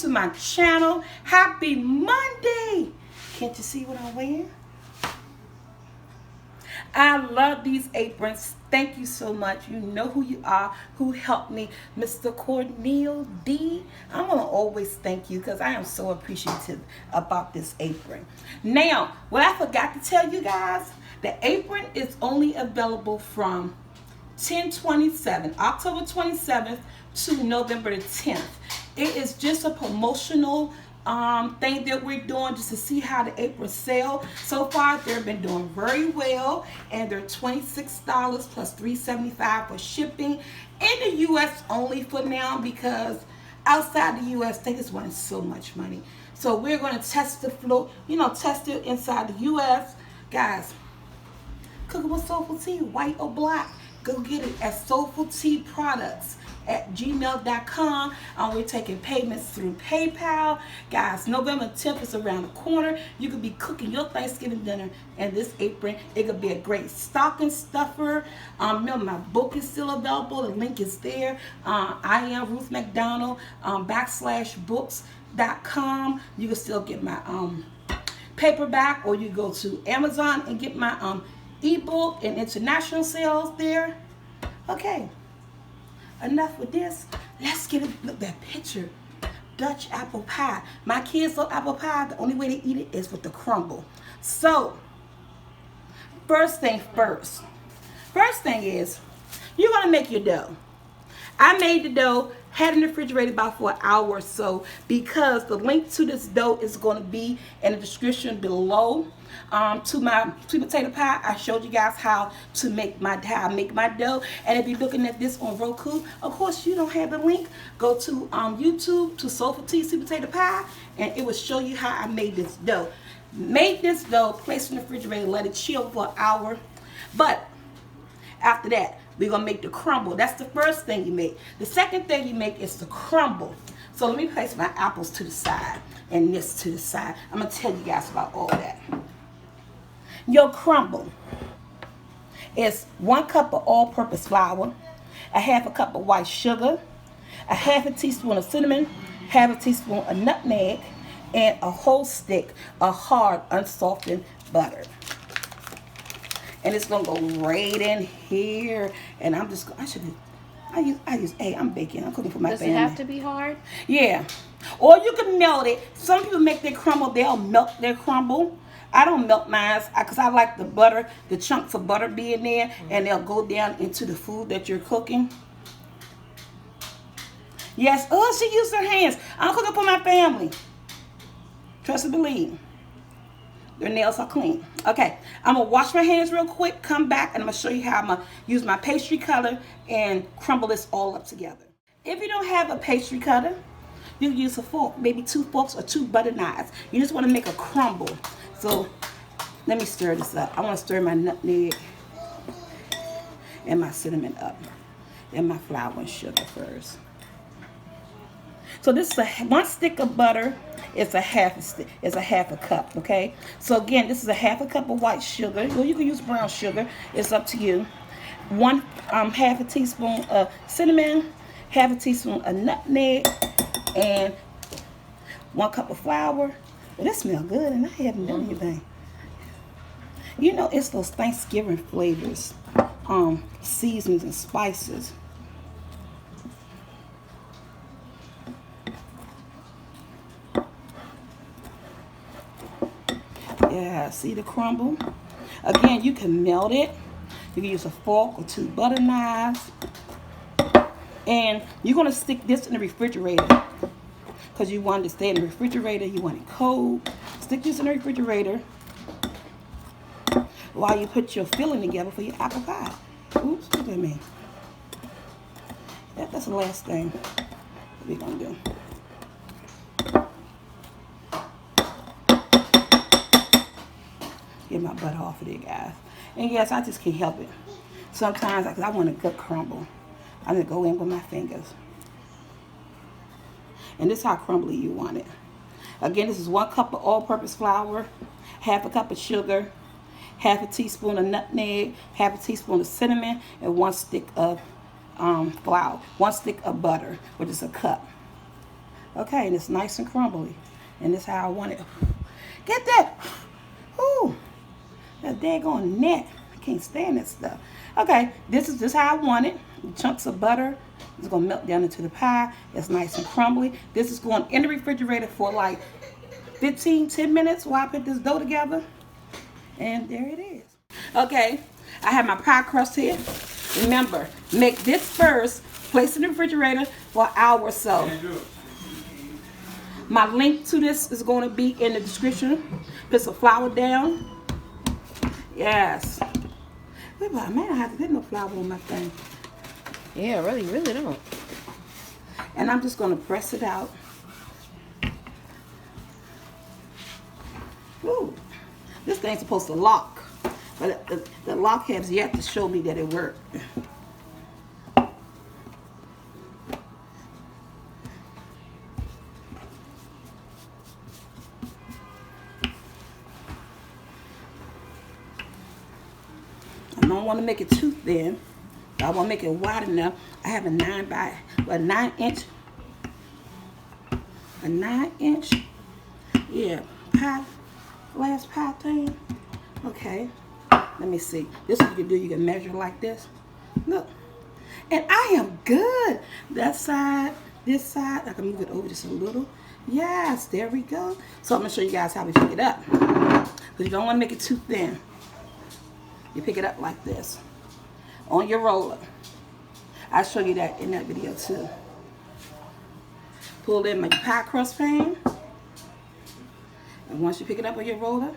to my channel. Happy Monday. Can't you see what I'm wearing? I love these aprons. Thank you so much. You know who you are, who helped me, Mr. D. I'm going to always thank you because I am so appreciative about this apron. Now, what I forgot to tell you guys, the apron is only available from October 27th to November the 10th. It is just a promotional thing that we're doing just to see how the aprons sell. So far, they've been doing very well, and they're $26 plus $3.75 for shipping in the U.S. only for now, because outside the U.S. they just wanted so much money. So we're going to test the flow, test it inside the U.S. Guys, cooking with SoulfulT, white or black, go get it at SoulfulT Products at gmail.com. We're taking payments through PayPal. Guys, November 10th is around the corner. You could be cooking your Thanksgiving dinner in this apron. It could be a great stocking stuffer. Remember, my book is still available. The link is there. I am Ruth McDonald, /books.com. You can still get my paperback, or you go to Amazon and get my ebook and international sales there. Okay. Enough with this. Let's get a look at that picture. Dutch apple pie. My kids love apple pie. The only way they eat it is with the crumble. So, first thing first. First thing is, you're going to make your dough. I made the dough, had it in the refrigerator about for an hour or so, because the link to this dough is going to be in the description below. To my sweet potato pie, I showed you guys how I make my dough. And if you're looking at this on Roku, of course you don't have the link. Go to YouTube to SoulfulT sweet potato pie, and it will show you how I made this dough. Made this dough, place it in the refrigerator, let it chill for an hour. But after that, we're gonna make the crumble. That's the first thing you make. The second thing you make is the crumble. So let me place my apples to the side and this to the side. I'm gonna tell you guys about all that. Your crumble is 1 cup of all-purpose flour, a half a cup of white sugar, a half a teaspoon of cinnamon, half a teaspoon of nutmeg, and a whole stick of hard, unsoftened butter. And it's gonna go right in here. And I'm just, I'm baking. I'm cooking for my family. Does it have to be hard? Yeah. Or you can melt it. Some people make their crumble, they'll melt their crumble. I don't melt mine because I like the butter, the chunks of butter being there, and they'll go down into the food that you're cooking. Yes. Oh, she used her hands. I'm cooking for my family. Trust and believe. Their nails are clean. Okay, I'm going to wash my hands real quick, come back, and I'm going to show you how I'm going to use my pastry cutter and crumble this all up together. If you don't have a pastry cutter, you can use a fork, maybe 2 forks or 2 butter knives. You just want to make a crumble. So let me stir this up. I want to stir my nutmeg and my cinnamon up, and my flour and sugar first. So this is 1 stick of butter. It's a half a cup. Okay. So again, this is a half a cup of white sugar. Well, you can use brown sugar. It's up to you. Half a teaspoon of cinnamon, half a teaspoon of nutmeg, and 1 cup of flour. Well, that smells good, and I haven't done anything. You know, it's those Thanksgiving flavors, seasonings and spices. Yeah, see the crumble? Again, you can melt it. You can use a fork or 2 butter knives. And you're going to stick this in the refrigerator, because you want it to stay in the refrigerator. You want it cold. Stick this in the refrigerator while you put your filling together for your apple pie. Oops, look at me. That's the last thing we're going to do. Get my butter off of there, guys. And yes, I just can't help it. Sometimes I want a good crumble. I'm going to go in with my fingers. And this is how crumbly you want it. Again, this is 1 cup of all-purpose flour, half a cup of sugar, half a teaspoon of nutmeg, half a teaspoon of cinnamon, and 1 stick of flour, 1 stick of butter, which is a cup. Okay, and it's nice and crumbly. And this is how I want it. Get that. Ooh, that daggone net. I can't stand that stuff. Okay, this is just how I want it. Chunks of butter. It's going to melt down into the pie. It's nice and crumbly. This is going in the refrigerator for like 10 minutes while I put this dough together. And there it is. Okay, I have my pie crust here. Remember, make this first. Place it in the refrigerator for an hour or so. My link to this is going to be in the description. Put some flour down. Yes. Wait, but man, I have to put no flour on my thing. Yeah, really don't. And I'm just going to press it out. Ooh, this thing's supposed to lock. But the lock has yet to show me that it worked. I don't want to make it too thin. I want to make it wide enough. I have a 9 inch, yeah, glass pie thing. Okay, let me see. This is what you can do. You can measure like this. Look, and I am good. That side, this side. I can move it over just a little. Yes, there we go. So I'm gonna show you guys how we pick it up. Because you don't want to make it too thin. You pick it up like this on your roller. I'll show you that in that video too. Pull in my pie crust pan. And once you pick it up on your roller,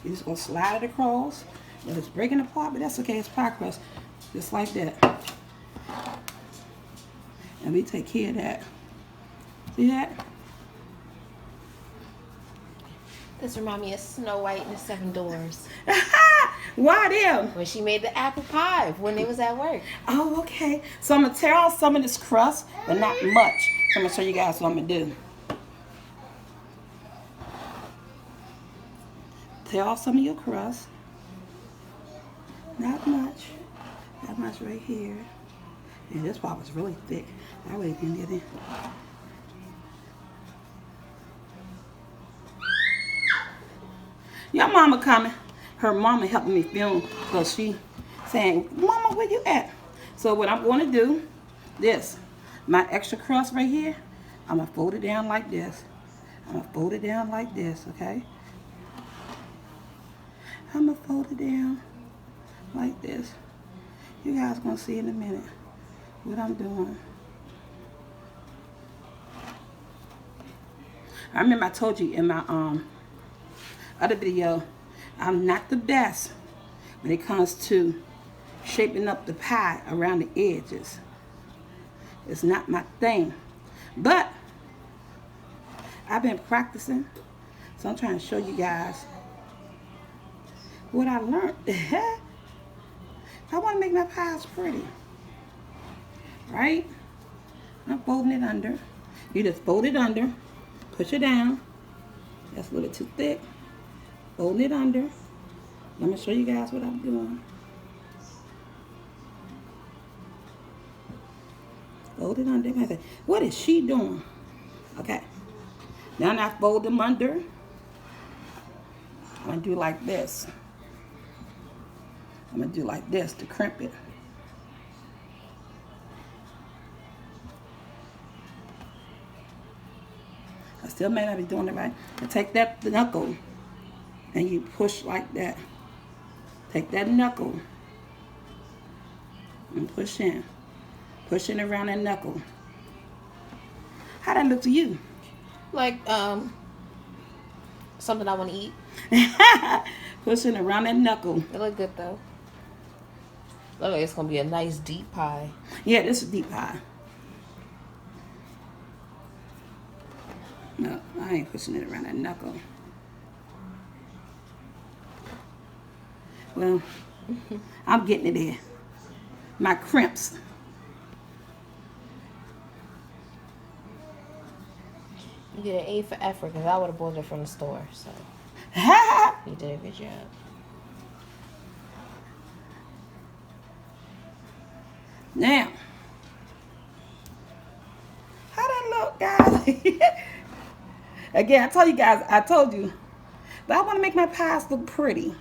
you're just going to slide it across. And it's breaking apart, but that's okay. It's pie crust. Just like that. And we take care of that. See that? This reminds me of Snow White and the Seven Dwarfs. Why them? When she made the apple pie when they was at work. Oh, okay. So I'm going to tear off some of this crust, but not much. So I'm going to show you guys what I'm going to do. Tear off some of your crust. Not much. Not much right here. And this part was really thick. I really didn't get it. Your mama coming. Her mama helping me film because she saying, Mama, where you at? So what I'm going to do, this, my extra crust right here, I'm going to fold it down like this. I'm going to fold it down like this, okay? I'm going to fold it down like this. You guys going to see in a minute what I'm doing. I remember I told you in my other video, I'm not the best when it comes to shaping up the pie around the edges. It's not my thing. But I've been practicing, so I'm trying to show you guys what I learned. I want to make my pies pretty, right? I'm folding it under. You just fold it under, push it down. That's a little bit too thick. Fold it under. I'm going to show you guys what I'm doing. Fold it under. I say, what is she doing? Okay. Now I fold them under. I'm going to do like this. I'm going to do like this to crimp it. I still may not be doing it right. I take that knuckle and you push like that. Take that knuckle and push in. Pushing around that knuckle. How that look to you? Like something I want to eat. Pushing around that knuckle. It look good though. Look like it's gonna be a nice deep pie. Yeah, this is deep pie. No, I ain't pushing it around that knuckle. Well, I'm getting it there. My crimps. You get an A for effort because I would have bought it from the store. So you did a good job. Now, how that look, guys? Again, I told you guys, but I want to make my pies look pretty.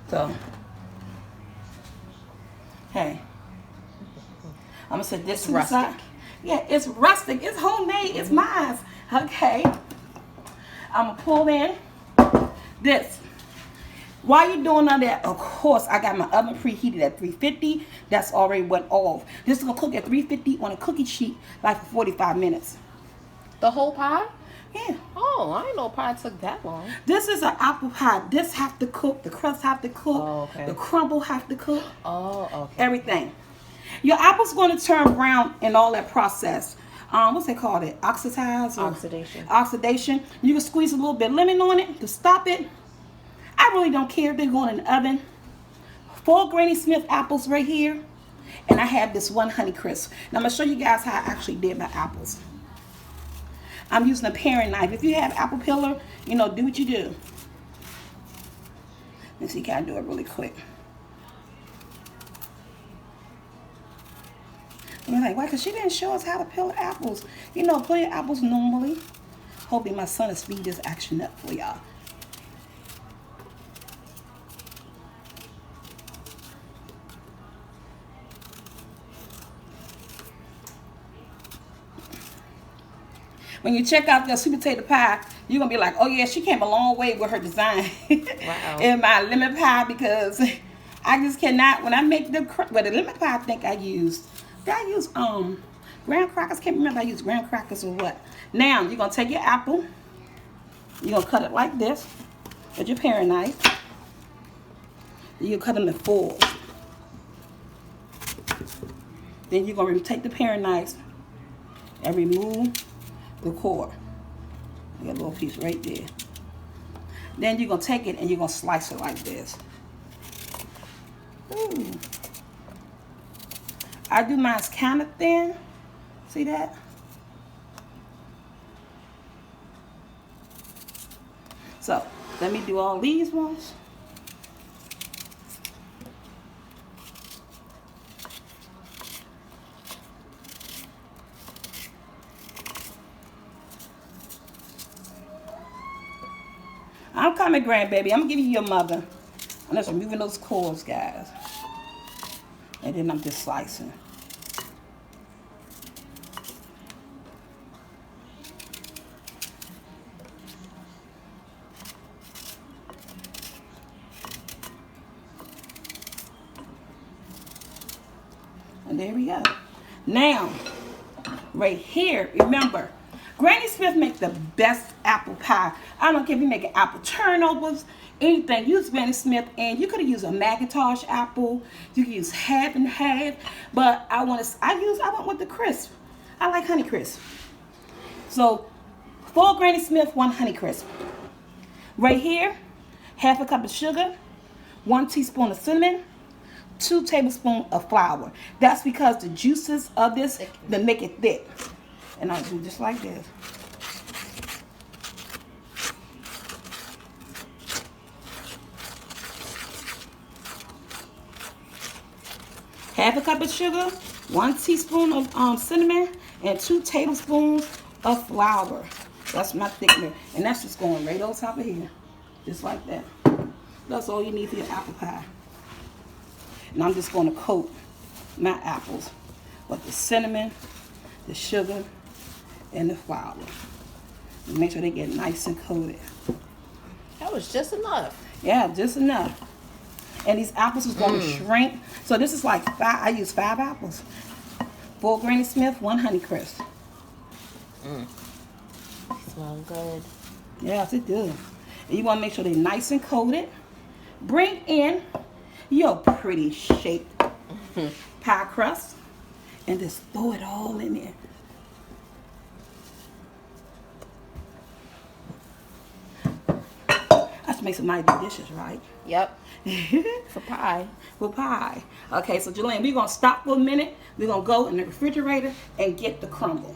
So, hey, I'm gonna set this rustic. Yeah, it's rustic. It's homemade. It's mine. Okay. I'm gonna pull in this. While you're doing all that, of course, I got my oven preheated at 350. That's already went off. This is gonna cook at 350 on a cookie sheet, like for 45 minutes. The whole pie? Yeah. Oh, I didn't know pie took that long. This is an apple pie. This have to cook. The crust have to cook. Oh, okay. The crumble have to cook. Oh, okay. Everything. Your apple's going to turn brown in all that process. What's they called it? Oxidize? Oxidation. Oxidation. You can squeeze a little bit of lemon on it to stop it. I really don't care if they're going in the oven. 4 Granny Smith apples right here. And I have this 1 Honey Crisp. Now I'm going to show you guys how I actually did my apples. I'm using a paring knife. If you have apple peeler, you know, do what you do. Let's see, can I do it really quick? And you're like, why? Because she didn't show us how to peel apples. You know, peel your apples normally. Hoping my son will speed this action up for y'all. When you check out your sweet potato pie, you're going to be like, oh, yeah, she came a long way with her design. Wow. In my lemon pie, because I just cannot, when I make the lemon pie, I think I used graham crackers. Can't remember if I used graham crackers or what. Now, you're going to take your apple. You're going to cut it like this with your paring knife. You cut them in fours. Then you're going to take the paring knife and remove the core. You got a little piece right there. Then you're going to take it and you're going to slice it like this. Ooh. I do mine kind of thin. See that? So, let me do all these ones. I'm coming, grandbaby. I'm gonna give you your mother. I'm just removing those cores, guys. And then I'm just slicing. And there we go. Now, right here, remember, Granny Smith makes the best apple pie. I don't care if you make apple turnovers, anything. Use Granny Smith, and you could have used a Macintosh apple. You could use half and half, but I went with the crisp. I like Honey Crisp. So 4 Granny Smith, 1 Honey Crisp. Right here, half a cup of sugar, 1 teaspoon of cinnamon, 2 tablespoons of flour. That's because the juices of this, they make it thick. And I'll do just like this. Half a cup of sugar, 1 teaspoon of cinnamon, and 2 tablespoons of flour. That's my thickener. And that's just going right on top of here. Just like that. That's all you need for your apple pie. And I'm just going to coat my apples with the cinnamon, the sugar, and the flour. And make sure they get nice and coated. That was just enough. Yeah, just enough. And these apples is going to shrink. So this is like 5, I use 5 apples. 4 Granny Smith, 1 Honey Crisp. Smell good. Yes, it does. And you want to make sure they're nice and coated. Bring in your pretty shaped pie crust and just throw it all in there. That's make some mighty dishes, right? Yep. For pie. For pie. Okay, so Jelaine, we're going to stop for a minute. We're going to go in the refrigerator and get the crumble.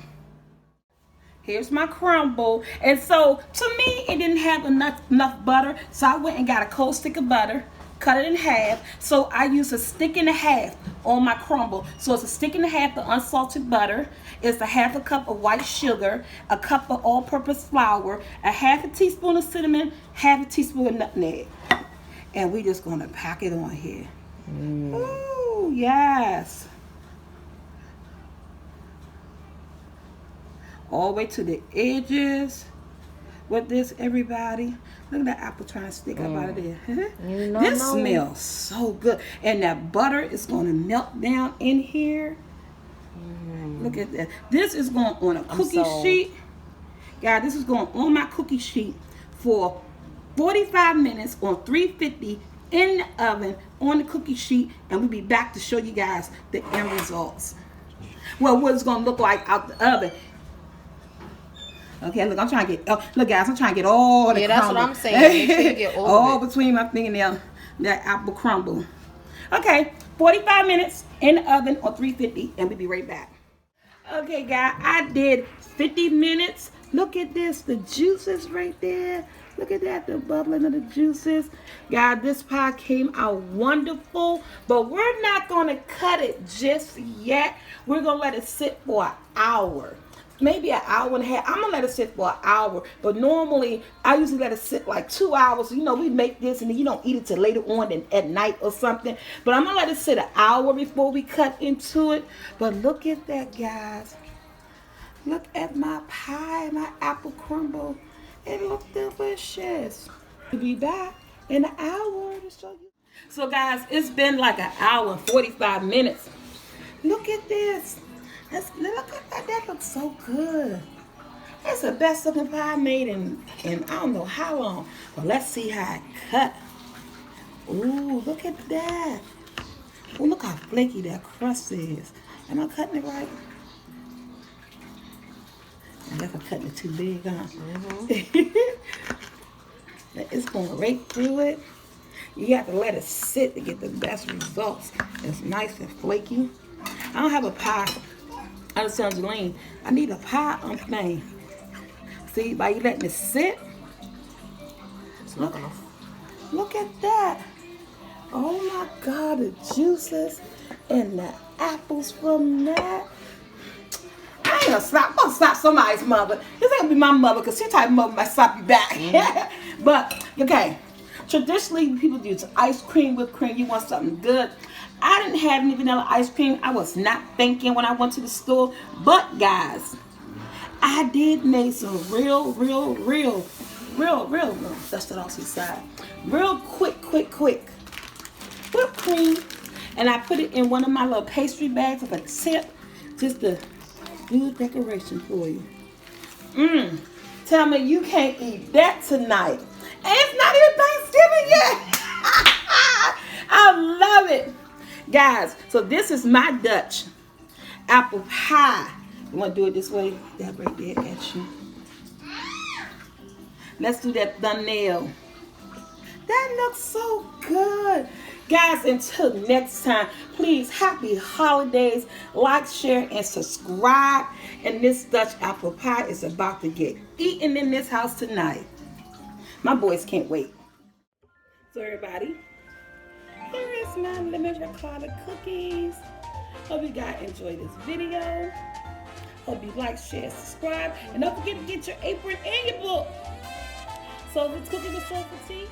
Here's my crumble. And so, to me, it didn't have enough butter. So I went and got a cold stick of butter. cut it in half. So I use a stick and a half on my crumble. So it's a stick and a half of unsalted butter. It's a half a cup of white sugar, a cup of all-purpose flour, a half a teaspoon of cinnamon, half a teaspoon of nutmeg. And we just gonna pack it on here. Ooh, yes. All the way to the edges with this, everybody. Look at that apple trying to stick up out of there. This smells so good. And that butter is going to melt down in here. Look at that. This is going on a cookie sheet. Guys, this is going on my cookie sheet for 45 minutes on 350 in the oven on the cookie sheet. And we'll be back to show you guys the end results. Well, what it's going to look like out the oven. Okay, look, I'm trying to get, look guys, I'm trying to get all the crumble. That's what I'm saying. Make sure you get all between my fingernail, that apple crumble. Okay, 45 minutes in the oven on 350, and we'll be right back. Okay, guys, I did 50 minutes. Look at this, the juices right there. Look at that, the bubbling of the juices. Guys, this pie came out wonderful, but we're not going to cut it just yet. We're going to let it sit for an hour. Maybe an hour and a half. I'm going to let it sit for an hour. But normally, I usually let it sit like 2 hours. You know, we make this and then you don't eat it till later on than at night or something. But I'm going to let it sit an hour before we cut into it. But look at that, guys. Look at my pie, my apple crumble. It looks delicious. We'll be back in an hour to show you. So, guys, it's been like an hour and 45 minutes. Look at this. Look at that. That looks so good. That's the best looking pie I made in I don't know how long. But let's see how it cut. Ooh, look at that. Oh, look how flaky that crust is. Am I cutting it right? I guess I'm cutting it too big, huh? It's going right through it. You have to let it sit to get the best results. It's nice and flaky. I don't have a pie. I just tell Jelaine, I need a pie thing. See, by you letting it sit. Look at that. Oh my God, the juices and the apples from that. I ain't gonna slap. I'm gonna slap somebody's mother. This ain't gonna be my mother because she type of mother might slap you back. But, okay. Traditionally, people use ice cream, whipped cream. You want something good. I didn't have any vanilla ice cream. I was not thinking when I went to the store. But, guys, I did make some real, dust it off to the side. Real quick whipped cream. And I put it in one of my little pastry bags with a tip. Just to do decoration for you. Tell me you can't eat that tonight. And it's not even Thanksgiving yet. I love it. Guys, so this is my Dutch apple pie. You want to do it this way? That right there at you. Let's do that thumbnail. That looks so good. Guys, until next time, please, happy holidays. Like, share, and subscribe. And this Dutch apple pie is about to get eaten in this house tonight. My boys can't wait. So everybody, here is my lemon ricotta cookies. Hope you guys enjoyed this video. Hope you like, share, subscribe. And don't forget to get your apron and your book. So it's cooking with SoulfulT.